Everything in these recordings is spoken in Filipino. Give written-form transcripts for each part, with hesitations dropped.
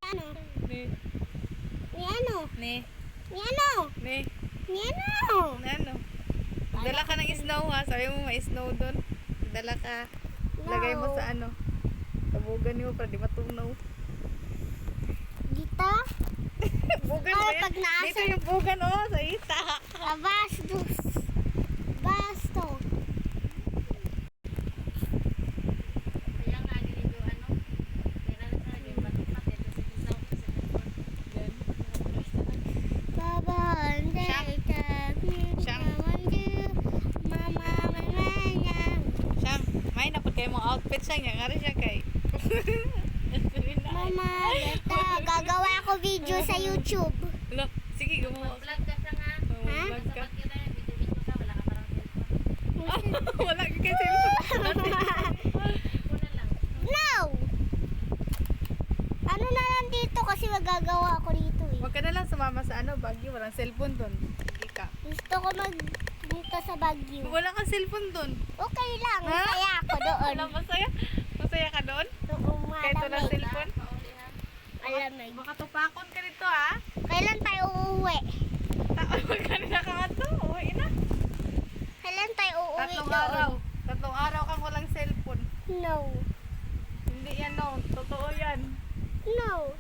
Ano? Ni. Ni ano? Ni. Ni ano? Ni. Ni ano? Ano? Dala ka ng snow ha. Sabi mo may snow doon. Dala ka. Lagay mo sa ano. Tabugan niyo para di matunaw. Dito? Bugan Oh, ba yan? pag naasa- Dito yung bugan oh. Sa ita. Bastos. Basto. Kaya nga dito ano, meron na sa yung pati sa isaw sa Yan. Baba, Siyang. Siyang. Mama, mama, Siyang. May napod kayo mong outfit siya. Nga nga rin siya kay. Mama, beta, gagawa ako video sa YouTube. Wala. Sige, gumawa. vlog ka siya nga. Ha? Vlog ka. Sapat kita yung video ka, wala ka parang cellphone. Wala ka kasi. Cellphone na lang. No! Ano na lang dito kasi magagawa ako dito eh. Huwag ka na lang sumama sa ano, Baguio. Walang cellphone doon. Hindi ka. Gusto ko mag dito sa Baguio. Wala kang cellphone doon. Okay lang, Ha? masaya ako doon. Wala, masaya. Masaya ka doon? Noong Kahit walang malamig. cellphone? Pauli ha. Malamig. Baka tupakon ka dito ha. Kailan tayo uuwi? Huwag ka nila ka nga to. Uwi na. Kailan tayo uuwi Tatlong doon? araw. Tatlong araw kang walang cellphone. No. Hindi yan no. Totoo yan. No.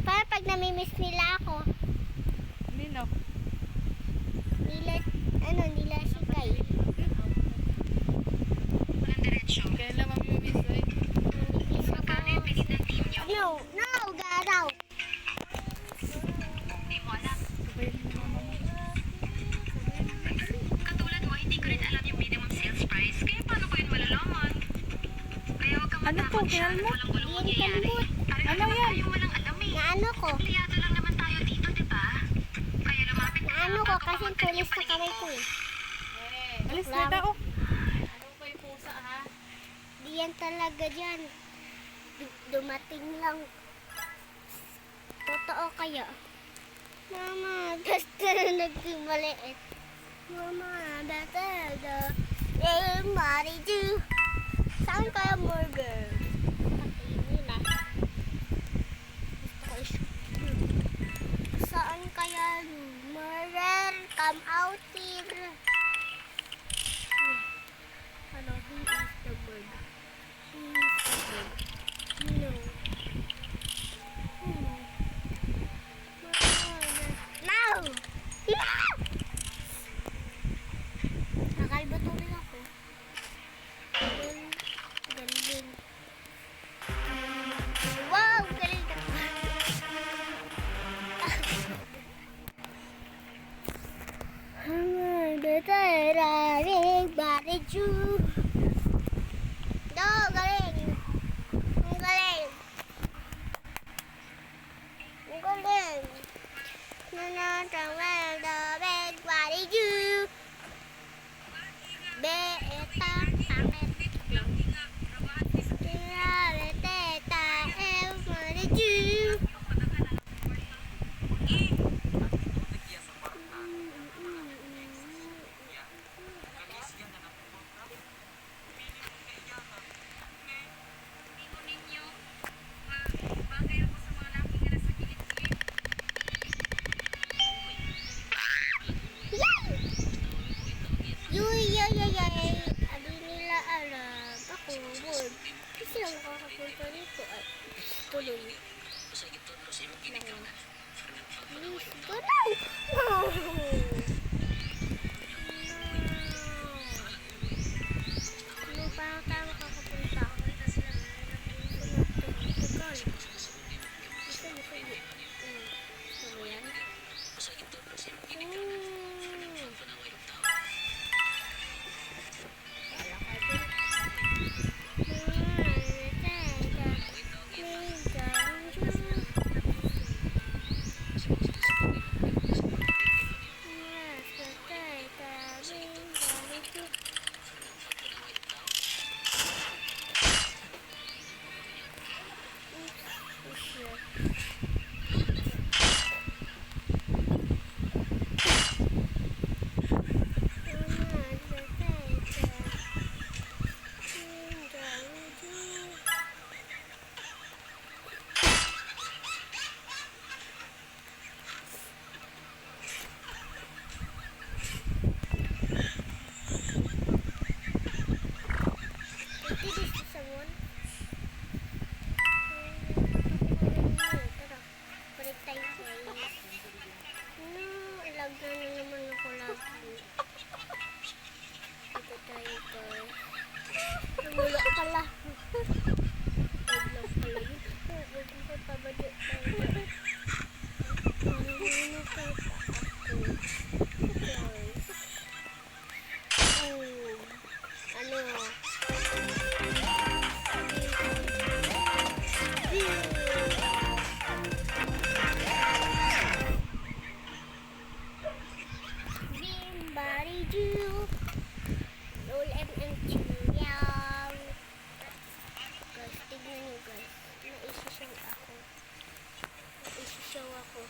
Para pag namimiss nila ako, Hindi no. nila si Kai. Kaya lang mamimiss eh. Namimiss ako. No, no, garaw. Sabay mo naman. Katulad mo, hindi ko rin alam yung minimum sales price. Kaya paano ko yun malalaman? Kaya huwag kang Ano to? matakot siya. Kailan mo? Walang gulong Yan, mangyayari. kalmot. Pareho Ano naman yan? tayong walang alam eh. Naano ko? Empleyado lang naman tayo dito, di ba? Kaya lumapit ka Naano lang ko bago kasi pamagkat tulis yung sa paningin kamay mo. ko eh. Alis Lang. na tao. Ano ko yung pusa ha? Di yan talaga dyan. Dumating lang. Totoo kaya? Mama, basta nagmaliit. Mama, basta Mariju. Saan kaya burger? Pati na. Gusto ko saan kaya burger? Come out here. Ano, who is the bird? Who is the bird? No. No! No! Nakalbato rin ako. Galing. Wow! Galing na. Bariju. Do, galing. Ang galing. Ang galing. Nanatawag the big bariju. Beta paket. Tira teta el bariju. Bagay ako sa mga laki na nasa gilid-gilid. Yuy, yay, yay, yay. Abi nila alam. Ako, bored. Kasi lang kakapunta dito at tuloy. Please, go now! No! No, parang tayo makakapunta. Tugal. Gusto mo sige. Gusto mo yan? ako.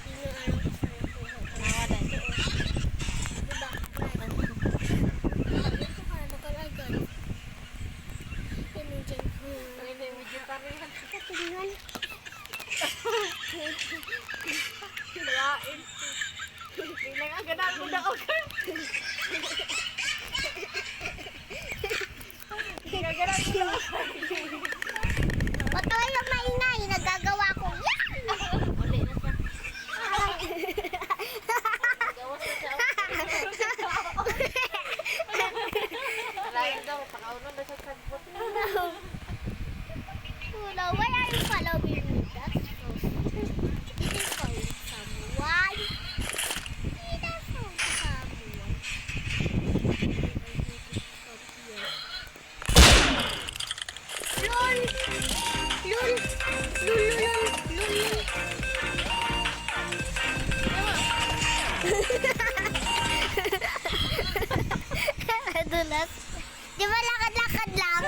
Sino ano sa nakuha ko? Nawalan. Diba? Ito ka, nakalagay. Pinigyan ko. Ay, may video pa rin. Tingnan. Lain. Bilang ang ganaan mo na ako. Gagalan mo na ako. Ba't kayo maingay? Nagagawa ko yan! Uli na siya. Gawas na siya. Lain daw. Pakaunan na siya sa sagbot. Wala, why are you following me? That's so it is found someone. It is found someone. Lol! Lol! Lol! Lol! Lol! Dulas. Di ba lakad-lakad lang?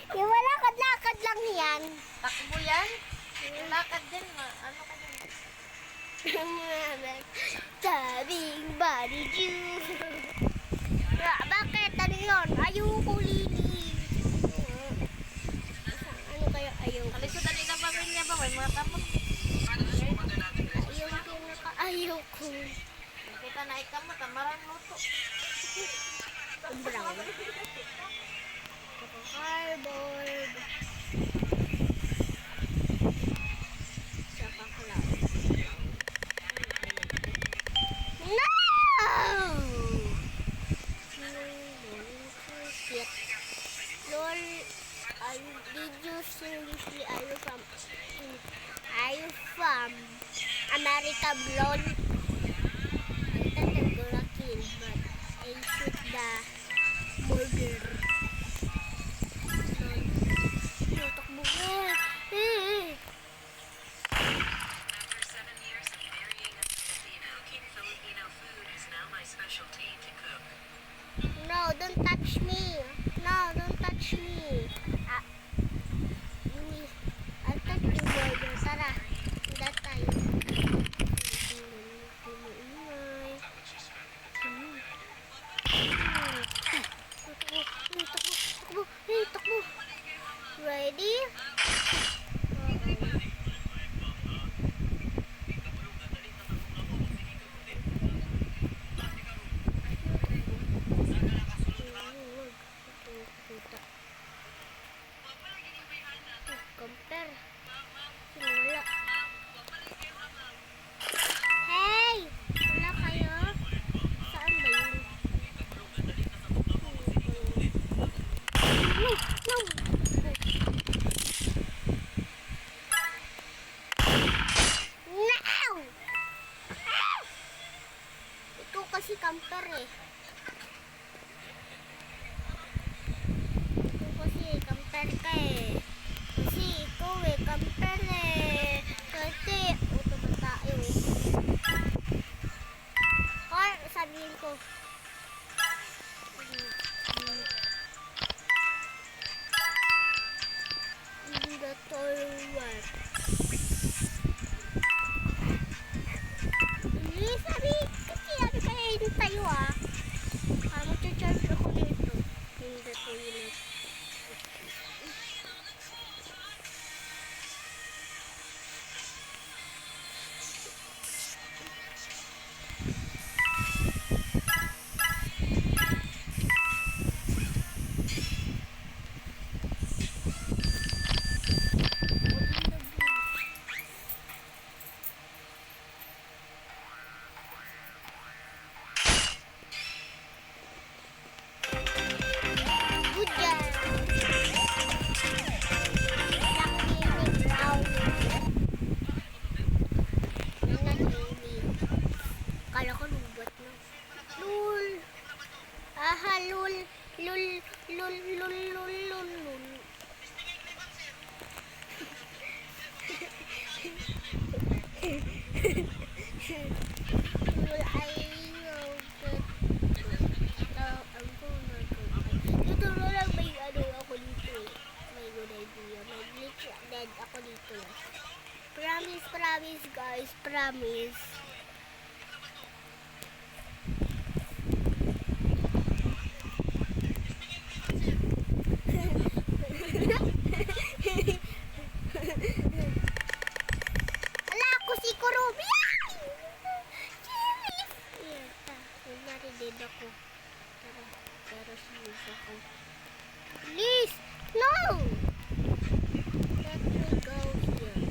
Di ba lakad-lakad lang yan? Takbo yan? Lakad din. Ano ka din? Tabing body Jew. Bakit? Ano yun? Ayoko lili. Ano kaya ayoko? Alisod na nila pamilya ba? May mga tapos. Ayoko na ayoko. Kita na ikam mo. Tamarang luto. Brown. Cardboard. Saka cloud. No! Shit. Lol, did you seriously, are you from America, lol? I thought I'm gonna kill, but I shoot the murder. Lol. No, takbo ka. After 7 years of marrying a Filipino, Filipino food is now my specialty to cook. No, don't touch me. No, don't touch me. I'll touch you, burger. Tara, hindi tayo. Takbo. Ready? Compare. Wala. Hey! Wala kayo? Saan ba yun? No! No! No! Ito kasi camper eh. Ito kasi camper ka eh. Kasi ikaw eh, camper eh. Kasi, ito ba tayo? Or, sabihin ko. In the toilet. Sabi, kasi ano kaya yun tayo ah. Mag-charge ako dito. In the toilet. Good job. Black baby, brown. Yan ang baby. Kala ko lubat na. Lul. Aha, lul. Lul. Lul. Lul. Lul. Lul. Lul. Lul, I know that. I'm gonna go. Dito na lang may ano ako dito. Promise guys, promise. Ala, ako si Kurubi! Sheriff! Kunyari din ako. Pero sinis ako. Please! No! Let me go here.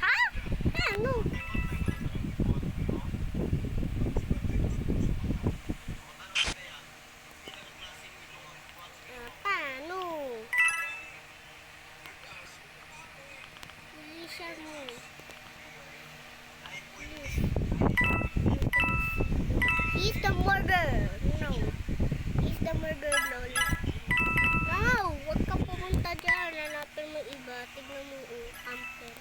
Ha? Ano? Paano? Bilisan mo. Bilis. He's the murderer. No. He's the murderer, lol. No! Huwag ka pumunta dyan. Hanapin mo iba. Tignan mo yung Amper.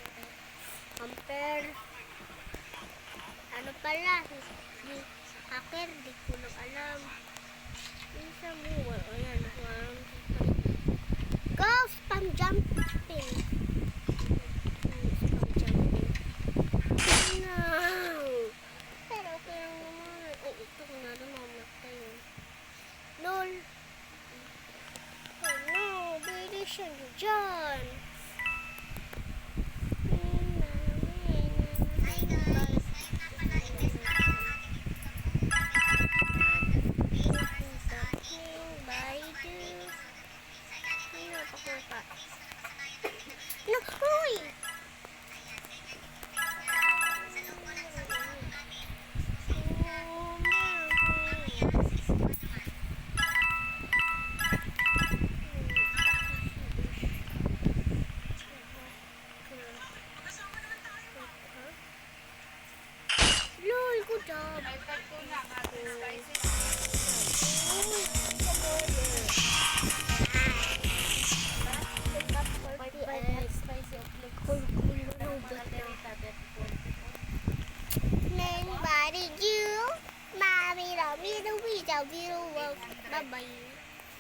Amper. Ano pala? Si hacker. Di ko lang alam. Isa mo. Ayan. Go! Spam jumping. Spam jumping. No! Pero okay lang naman. Ay, ito kung naroon mamatay yun. Lol! Oh no! Bilisan nyo dyan! Hi guys! No, huy! Lol, good job. Ay, pag ko na